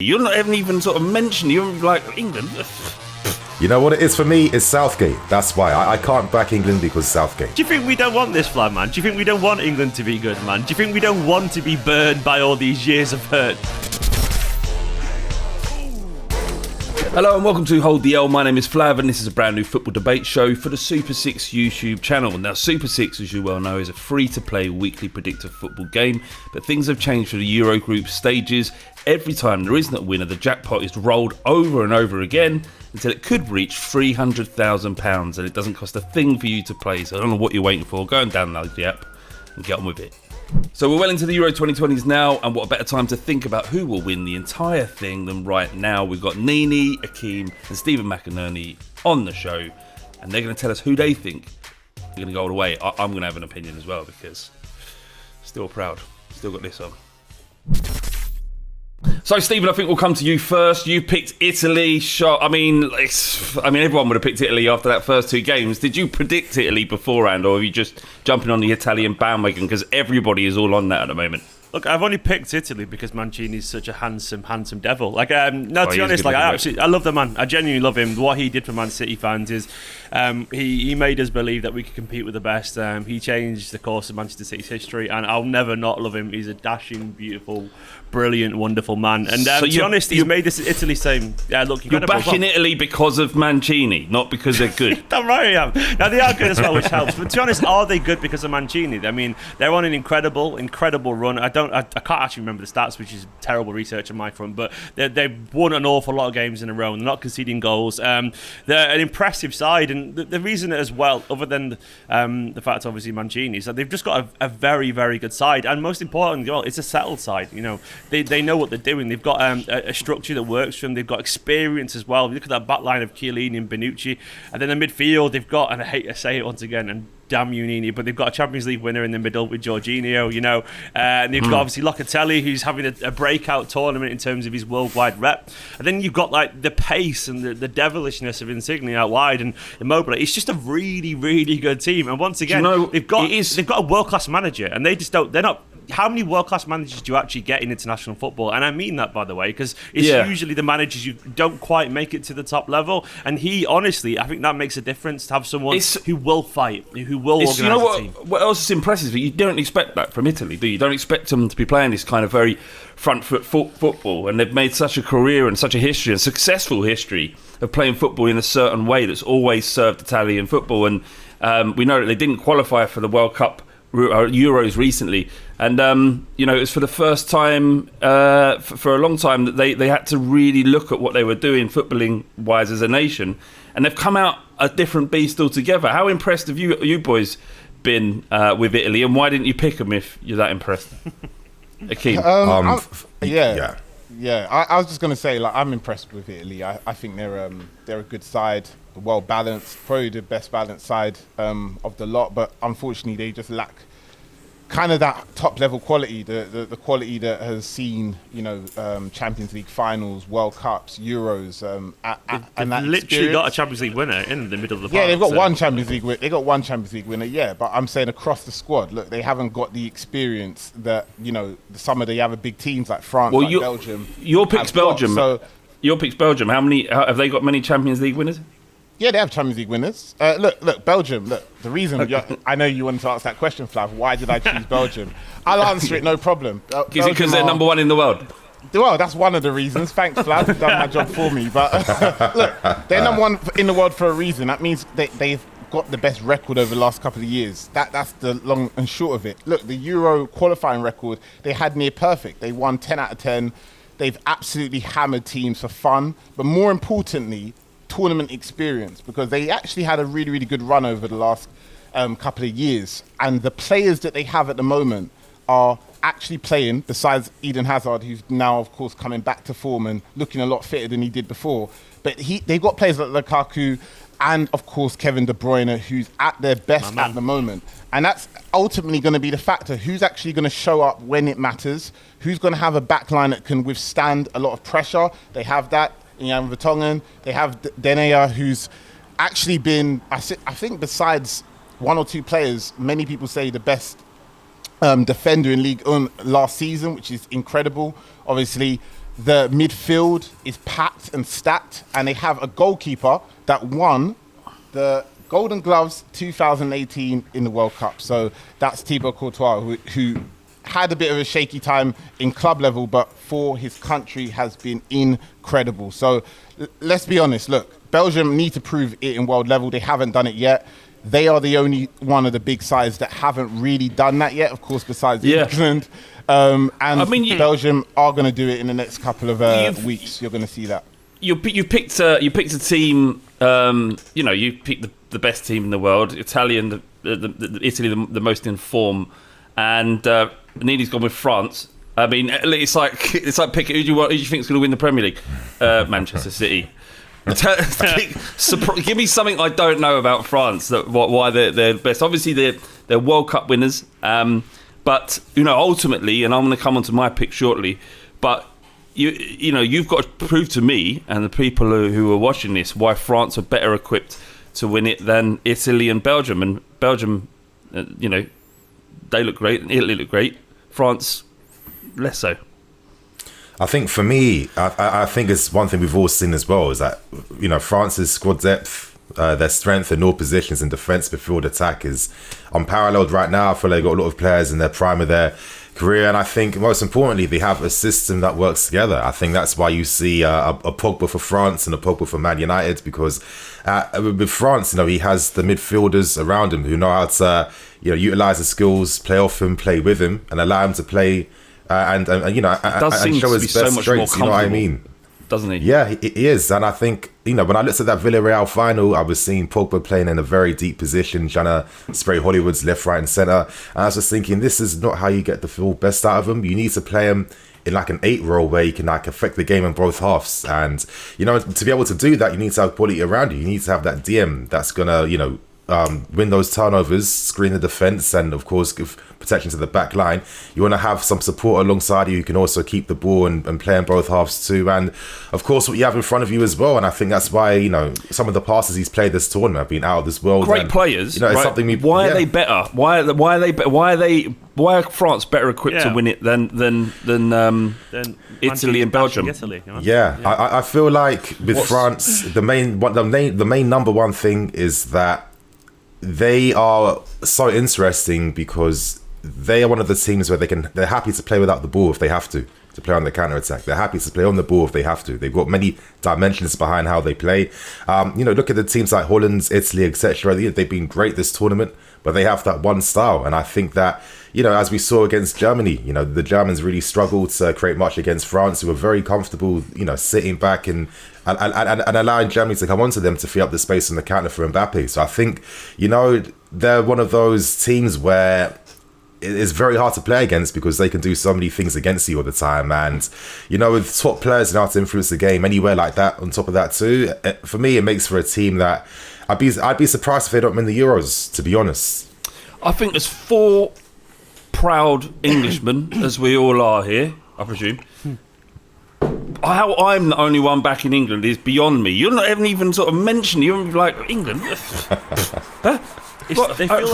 You're not even sort of mentioned. You're like England. You know what it is for me? It's Southgate. That's why. I can't back England because Southgate. Do you think we don't want this, Flav, man? Do you think we don't want England to be good, man? Do you think we don't want to be burned by all these years of hurt? Hello and welcome to Hold the L. My name is Flav and this is a brand new football debate show for the Super 6 YouTube channel. Now, Super 6, as you well know, is a free-to-play weekly predictive football game, but things have changed for the Euro group stages. Every time there isn't a winner, the jackpot is rolled over and over again until it could reach £300,000, and it doesn't cost a thing for you to play, so I don't know what you're waiting for. Go and download the app and get on with it. So we're well into the Euro 2020s now, and what a better time to think about who will win the entire thing than right now. We've got NiiNii, Akeem and Steven McInerney on the show, and they're going to tell us who they think are going to go all the way. I'm going to have an opinion as well, because still proud, still got this on. So, Stephen, I think we'll come to you first. You picked Italy. I mean, everyone would have picked Italy after that first two games. Did you predict Italy beforehand, or are you just jumping on the Italian bandwagon because everybody is all on that at the moment? Look, I've only picked Italy because Mancini's such a handsome devil. To be honest, I love the man. I genuinely love him. What he did for Man City fans is he made us believe that we could compete with the best. He changed the course of Manchester City's history, and I'll never not love him. He's a dashing, beautiful, brilliant, wonderful man. And to be honest, he's made this Italy same. Yeah, look, you're backing Italy because of Mancini, not because they're good. Damn right I am. Now, they are good as well, which helps. But to be honest, are they good because of Mancini? I mean, they're on an incredible run. I can't actually remember the stats, which is terrible research on my front, but they've won an awful lot of games in a row, and they're not conceding goals. They're an impressive side, and the reason as well, other than the fact obviously Mancini, is that they've just got a very, very good side, and most importantly, well, it's a settled side. You know, they know what they're doing. They've got a structure that works for them. They've got experience as well. Look at that back line of Chiellini and Bonucci, and then the midfield they've got, and I hate to say it once again, and damn you, NiiNii, but they've got a Champions League winner in the middle with Jorginho, you know, and they've got obviously Locatelli, who's having a breakout tournament in terms of his worldwide rep, and then you've got like the pace and the devilishness of Insigne out wide and Immobile. It's just a really, really good team, and once again, they've got a world-class manager, and they're not. How many world-class managers do you actually get in international football? And I mean that, by the way, because it's usually the managers who don't quite make it to the top level. And he, honestly, I think that makes a difference to have someone who will fight, who will organise a team. What else is impressive? You don't expect that from Italy, do you? You don't expect them to be playing this kind of very front-foot football. And they've made such a career and such a history, a successful history of playing football in a certain way that's always served Italian football. And we know that they didn't qualify for the World Cup Euros recently, and it was for the first time for a long time that they had to really look at what they were doing footballing wise as a nation, and they've come out a different beast altogether. How impressed have you boys been with Italy, and why didn't you pick them if you're that impressed? Akeem. I was just going to say, I'm impressed with Italy. I think they're a good side, well balanced, probably the best balanced side of the lot. But unfortunately, they just lack kind of that top level quality, the quality that has seen Champions League finals, World Cups, Euros, and that literally experience. got a Champions League winner in the middle of the park. Yeah, they've got one Champions League. They got one Champions League winner. Yeah, but I'm saying across the squad, look, they haven't got the experience that some of the other big teams like France, Belgium. Your pick's Belgium. Your pick's Belgium. How many have they got? Many Champions League winners? Yeah, they have Champions League winners. Look, Belgium. Look, the reason I know you wanted to ask that question, Flav. Why did I choose Belgium? I'll answer it, no problem. Is it because they're number one in the world? Well, that's one of the reasons. Thanks, Flav. You've done my job for me. But look, they're number one in the world for a reason. That means they've got the best record over the last couple of years. That's the long and short of it. Look, the Euro qualifying record, they had near perfect. They won 10 out of 10. They've absolutely hammered teams for fun. But more importantly, tournament experience, because they actually had a really, really good run over the last couple of years, and the players that they have at the moment are actually playing, besides Eden Hazard, who's now of course coming back to form and looking a lot fitter than he did before, but they've got players like Lukaku and of course Kevin De Bruyne, who's at their best at the moment, and that's ultimately going to be the factor. Who's actually going to show up when it matters? Who's going to have a backline that can withstand a lot of pressure? They have that. Jan Vertonghen. They have Denea, who's actually been, I think besides one or two players, many people say the best defender in League One last season, which is incredible. Obviously, The midfield is packed and stacked, and they have a goalkeeper that won the Golden Gloves 2018 in the World Cup. So that's Thibaut Courtois, who had a bit of a shaky time in club level, but for his country has been incredible. So let's be honest. Look, Belgium need to prove it in world level. They haven't done it yet. They are the only one of the big sides that haven't really done that yet, of course, besides England. And I mean, Belgium are going to do it in the next couple of weeks. You're going to see that. You picked a team. You picked the best team in the world. Italy, the most in form, and NiiNii's gone with France. I mean, it's like picking who do you think is going to win the Premier League? Manchester City. Give me something I don't know about France. Why they're best. Obviously, they're World Cup winners. But ultimately, and I'm going to come on to my pick shortly. But you've got to prove to me and the people who are watching this why France are better equipped to win it than Italy and Belgium. And Belgium, they look great, and Italy look great. France, less so. I think for me, I think it's one thing we've all seen as well is that France's squad depth, their strength in all positions in defence, midfield, attack is unparalleled right now. I feel like they've got a lot of players in their prime of their career, and I think most importantly they have a system that works together. I think that's why you see a Pogba for France and a Pogba for Man United, because with France, he has the midfielders around him who know how to utilise the skills, play off him, play with him, and allow him to play and show his best strengths. You know what I mean? Doesn't he? Yeah, he is. And I think, when I looked at that Villarreal final, I was seeing Pogba playing in a very deep position, trying to spray Hollywood's left, right and centre. And I was just thinking, this is not how you get the full best out of him. You need to play him in like an 8 role where you can affect the game in both halves. And, to be able to do that, you need to have quality around you. You need to have that DM that's going to, win those turnovers, screen the defence, and of course give protection to the back line. You want to have some support alongside you who can also keep the ball and play in both halves too. And of course what you have in front of you as well. And I think that's why some of the passes he's played this tournament have been out of this world. Great players. It's something why are they better? Why are France better equipped to win it than Italy and Belgium? Italy, I feel like with France, the main number one thing is that they are so interesting because they are one of the teams where they're happy to play without the ball if they have to play on the counter-attack. They're happy to play on the ball if they have to. They've got many dimensions behind how they play. Look at the teams like Holland, Italy, etc. They've been great this tournament, but they have that one style. And I think that, as we saw against Germany, the Germans really struggled to create much against France, who were very comfortable, sitting back and allowing Germany to come onto them to free up the space on the counter for Mbappe. So I think, they're one of those teams where it's very hard to play against because they can do so many things against you all the time. And, with top players and how to influence the game anywhere like that, on top of that too, for me, it makes for a team that I'd be surprised if they don't win the Euros, to be honest. I think there's 4 proud Englishmen, as we all are here, I presume. How I'm the only one back in England is beyond me. You haven't even sort of mentioned, you're like, England? Huh? You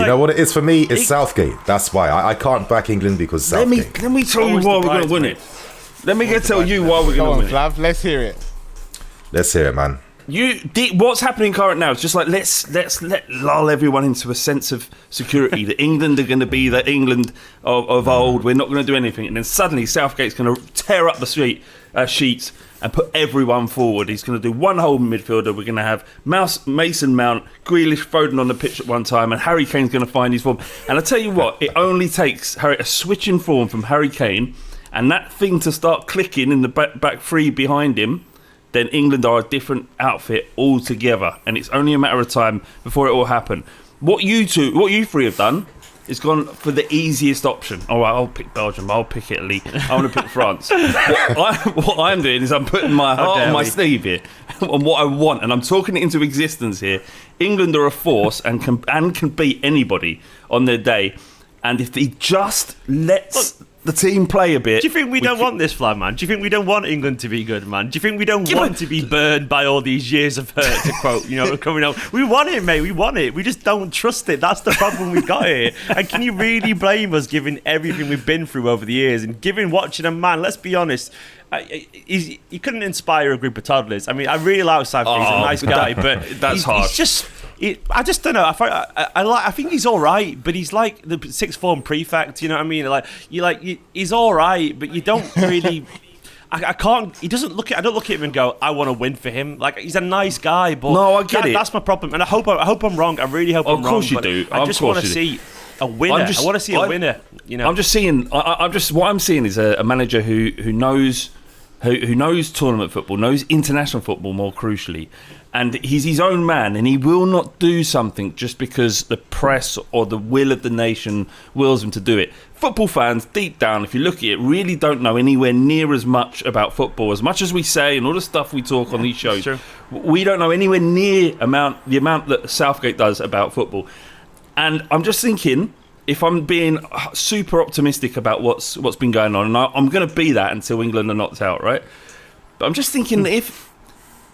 know what it is for me? It's Southgate. That's why I can't back England because Southgate. Let me tell you why we're going to win it. Let me tell you why we're going to win it. Flav, let's hear it. Let's hear it, man. What's happening current now is just like let's lull everyone into a sense of security that England are going to be the England of old. We're not going to do anything, and then suddenly Southgate's going to tear up the sheets and put everyone forward. He's going to do one holding midfielder. We're going to have Mason Mount, Grealish, Foden on the pitch at one time, and Harry Kane's going to find his form. And I tell you what, it only takes a switch in form from Harry Kane and that thing to start clicking in the back three behind him. Then England are a different outfit altogether, and it's only a matter of time before it will happen. What you three have done is gone for the easiest option. All right, I'll pick Belgium. I'll pick Italy. I want to pick France. What I'm doing is I'm putting my heart on my sleeve here on what I want, and I'm talking it into existence here. England are a force and can beat anybody on their day, and if he just lets the team play a bit. Do you think we don't want this, Flav, man? Do you think we don't want England to be good, man? Do you think we don't want to be burned by all these years of hurt, to quote, coming out? We want it, mate. We want it. We just don't trust it. That's the problem we've got here. And can you really blame us, given everything we've been through over the years, and given watching a man, let's be honest, he couldn't inspire a group of toddlers. I mean, I really like Southgate. He's a nice guy, but that's hard. He's just... I just don't know. I think he's all right, but he's like the sixth form prefect. You know what I mean? He's all right, but you don't really. I can't. He doesn't look at. I don't look at him and go, I want to win for him. Like, he's a nice guy, but no, I get it. That's my problem, and I hope I'm wrong. I really hope I'm wrong. Of course you do. I just want to see a winner. I want to see a winner. I'm just seeing. What I'm seeing is a manager who knows tournament football, knows international football more crucially. And he's his own man, and he will not do something just because the press or the will of the nation wills him to do it. Football fans, deep down, if you look at it, really don't know anywhere near as much about football. As much as we say and all the stuff we talk on these shows, we don't know anywhere near the amount that Southgate does about football. And I'm just thinking, if I'm being super optimistic about what's been going on, and I'm going to be that until England are knocked out, right? But I'm just thinking if...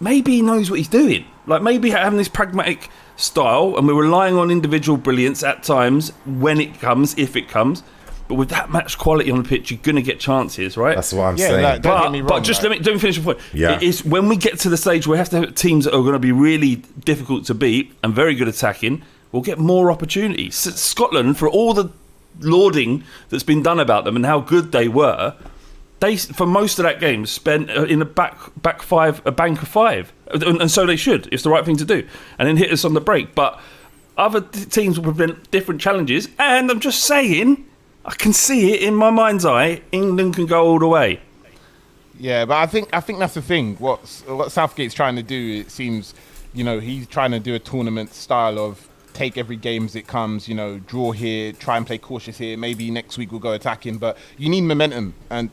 maybe he knows what he's doing. Like, maybe having this pragmatic style, and we're relying on individual brilliance at times when it comes, if it comes. But with that match quality on the pitch, you're going to get chances, right? That's what I'm saying. Like, don't get me wrong, but just let me finish the point. Yeah. It's when we get to the stage where we have to have teams that are going to be really difficult to beat and very good attacking, we'll get more opportunities. Scotland, for all the lauding that's been done about them and how good they were, they, for most of that game, spent in a bank of five, and so they should. It's the right thing to do, and then hit us on the break. But other teams will present different challenges, and I'm just saying, I can see it in my mind's eye. England can go all the way. Yeah, but I think that's the thing. What Southgate's trying to do, it seems, he's trying to do a tournament style of take every game as it comes, draw here, try and play cautious here. Maybe next week we'll go attacking, but you need momentum, and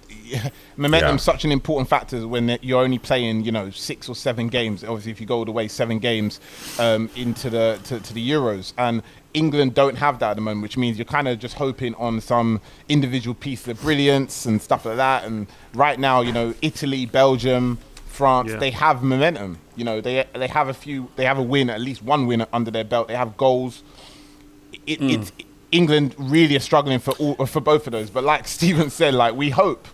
momentum's such an important factor when you're only playing, 6 or 7 games. Obviously, if you go all the way 7 games into the Euros, and England don't have that at the moment, which means you're kind of just hoping on some individual piece of brilliance and stuff like that. And right now, Italy, Belgium, France, they have momentum. They have a win, at least one win under their belt. They have goals. It's England really are struggling for both of those. But like Steven said, we hope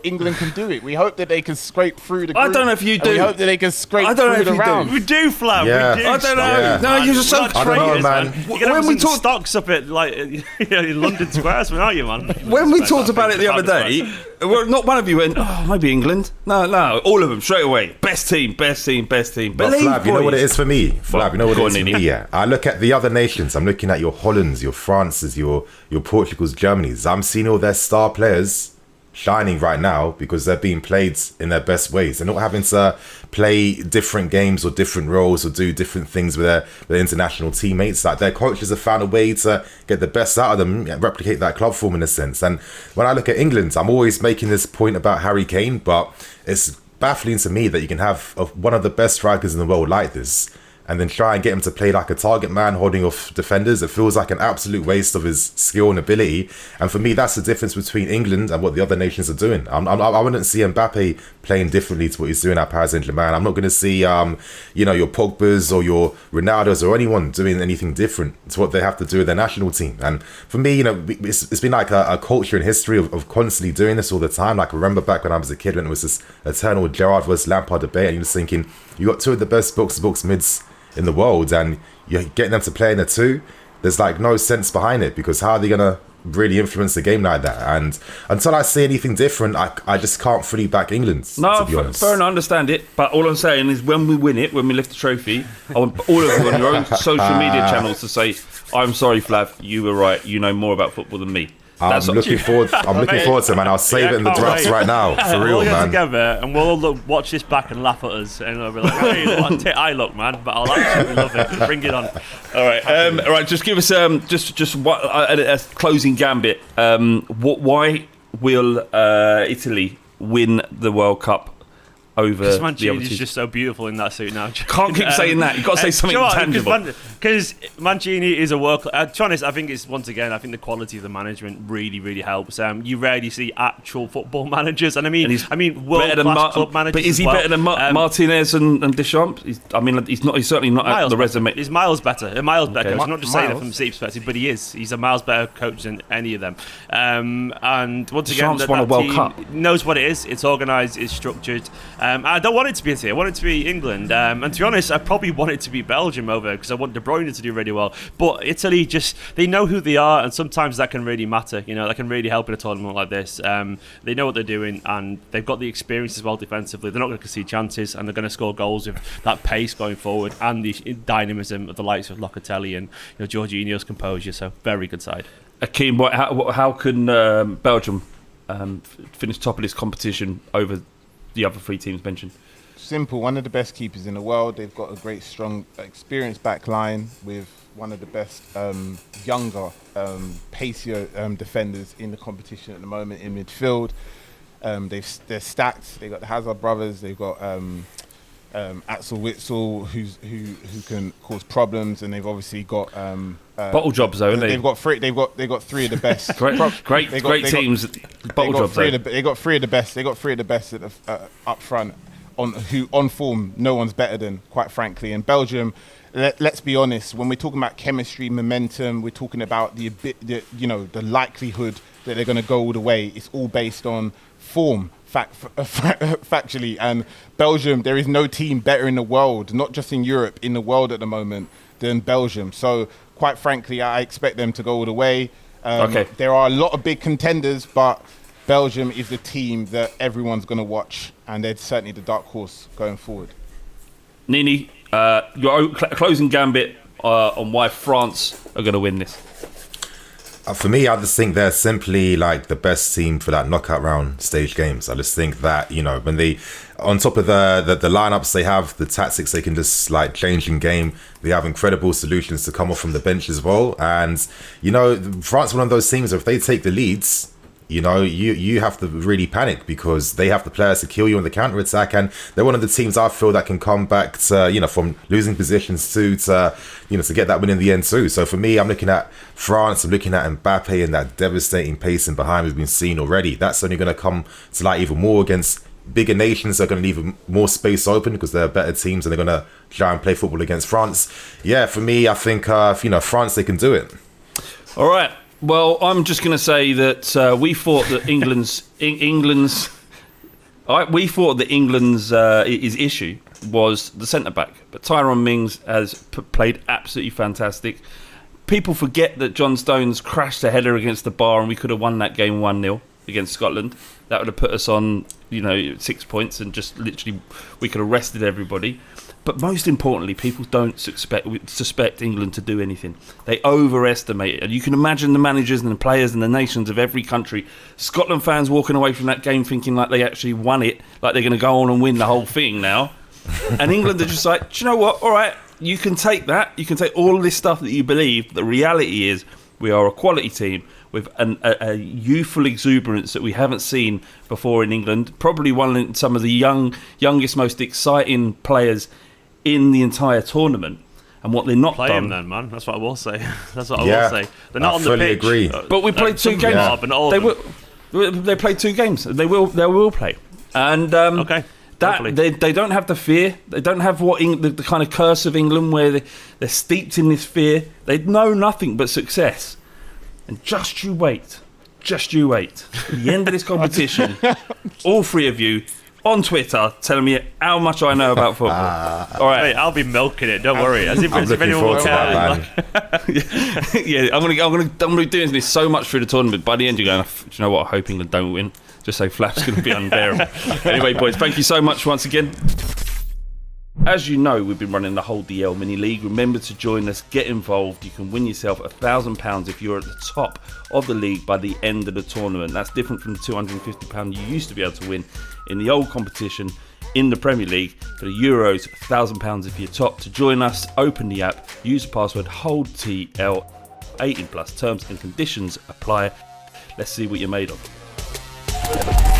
England can do it. We hope that they can scrape through the group. I don't know if you do. We hope that they can scrape through the round. We do, Flav. Yeah. We do. I don't know. Yeah. No, you're just so I don't know, man. You're gonna have some stocks up at in London Square, aren't you, man? When we talked about it the other day, well, not one of you went, maybe England. No, all of them straight away. Best team. But Flav, you know what it is for me? Flav, you know what it is for me? Yeah. I look at the other nations. I'm looking at your Hollands, your Frances, your Portugals, Germanys. I'm seeing all their star players shining right now because they're being played in their best ways. They're not having to play different games or different roles or do different things with their international teammates. Like, their coaches have found a way to get the best out of them, replicate that club form in a sense. And when I look at England, I'm always making this point about Harry Kane, but it's baffling to me that you can have one of the best strikers in the world like this and then try and get him to play like a target man holding off defenders. It feels like an absolute waste of his skill and ability. And for me, that's the difference between England and what the other nations are doing. I wouldn't see Mbappe playing differently to what he's doing at Paris Saint-Germain. I'm not going to see, your Pogba's or your Ronaldo's or anyone doing anything different to what they have to do with their national team. And for me, it's been like a culture and history of constantly doing this all the time. Like, I remember back when I was a kid when it was this eternal Gerrard versus Lampard debate, and you're just thinking, you got two of the best box-to-box mids in the world, and you're getting them to play in the two. There's no sense behind it, because how are they gonna really influence the game like that? And until I see anything different, I just can't fully back England. To be honest. Fair enough, I understand it, but all I'm saying is when we win it, when we lift the trophy, I want all of you on your own social media channels to say, I'm sorry, Flav, you were right, you know more about football than me. I'm looking forward to it, man. I'll save it in the drafts right now, for real, we'll get man. together and we'll all watch this back and laugh at us, and we'll be like, "Hey, what tit I look, man!" But I'll absolutely love it. Bring it on. All right. Just give us just what a closing gambit. Why will Italy win the World Cup over the other Mancini's teams. just so beautiful in that suit now. Can't keep saying that. You've got to say something tangible. Because Mancini is a world. To be honest, I think it's once again. I think the quality of the management really, really helps. You rarely see actual football managers, and I mean world class club managers. But is he better than Martinez and Deschamps? He's not. He's certainly not at the resume. He's miles better. Miles better. Okay. I'm not just saying it from Steve's perspective, but he is. He's a miles better coach than any of them. And once again, Deschamps won a World team Cup. knows what it is. It's organised. It's structured. I don't want it to be here. I want it to be England. And to be honest, I probably want it to be Belgium over because I want De Bruyne to do really well. But Italy they know who they are, and sometimes that can really matter. That can really help in a tournament like this. They know what they're doing, and they've got the experience as well defensively. They're not going to concede chances, and they're going to score goals with that pace going forward and the dynamism of the likes of Locatelli and Jorginho's composure. So very good side. Akeem, how can Belgium finish top of this competition over the other three teams mentioned? Simple. One of the best keepers in the world. They've got a great, strong, experienced back line with one of the best younger, pacier defenders in the competition at the moment in midfield. They're stacked. They've got the Hazard brothers. They've got Axel Witsel, who can cause problems, and they've obviously got bottle jobs though, haven't they? They've got three of the best. great teams. Bottle jobs. They got three of the best. They got three of the best at up front. On form, no one's better than, quite frankly. And Belgium, let's be honest, when we're talking about chemistry, momentum, we're talking about the likelihood that they're going to go all the way. It's all based on form, factually. And Belgium, there is no team better in the world, not just in Europe, in the world at the moment, than Belgium. So, quite frankly, I expect them to go all the way. There are a lot of big contenders, but Belgium is the team that everyone's going to watch, and they're certainly the dark horse going forward. NiiNii, your closing gambit on why France are going to win this. For me, I just think they're simply like the best team for that knockout round stage games. I just think that, when they, on top of the lineups they have, the tactics they can just like change in game, they have incredible solutions to come off from the bench as well. And, France is one of those teams, if they take the leads, you have to really panic because they have the players to kill you on the counter attack, and they're one of the teams I feel that can come back to, from losing positions to get that win in the end too. So for me, I'm looking at France, I'm looking at Mbappe and that devastating pacing behind we've been seeing already. That's only going to come to light even more against bigger nations that are going to leave more space open because they're better teams and they're going to try and play football against France. Yeah, for me, I think France, they can do it. All right. Well, I'm just going to say that we thought that England's his issue was the centre back, but Tyrone Mings has played absolutely fantastic. People forget that John Stones crashed a header against the bar, and we could have won that game 1-0 against Scotland. That would have put us on 6 points, and just literally we could have rested everybody. But most importantly, people don't suspect England to do anything. They overestimate it. And you can imagine the managers and the players and the nations of every country, Scotland fans walking away from that game thinking like they actually won it, like they're going to go on and win the whole thing now. And England are just like, do you know what? All right, you can take that. You can take all of this stuff that you believe. The reality is we are a quality team with a youthful exuberance that we haven't seen before in England. Probably some of the youngest, most exciting players in the entire tournament, and what they're not play done. Them, then, man. That's what I will say. That's what I will say. They're not on the pitch. Agree. But we played 2 games. They played 2 games. They will play. And they don't have the fear. They don't have the kind of curse of England where they're steeped in this fear. They know nothing but success. And just you wait. At the end of this competition, all 3 of you on Twitter telling me how much I know about football. All right, mate, I'll be milking it. Don't worry. As if anyone will care. Yeah, I'm gonna be doing this so much through the tournament. By the end, you're going, do you know what? I hope England don't win. Just so Flav's going to be unbearable. Anyway, boys, thank you so much once again. As you know, we've been running the whole DL Mini League. Remember to join us, get involved. You can win yourself £1,000 if you're at the top of the league by the end of the tournament. That's different from the £250 you used to be able to win in the old competition in the Premier League. For the Euros, £1,000 if you're top. To join us, open the app, use the password HOLDTL, 18+. Terms and conditions apply. Let's see what you're made of.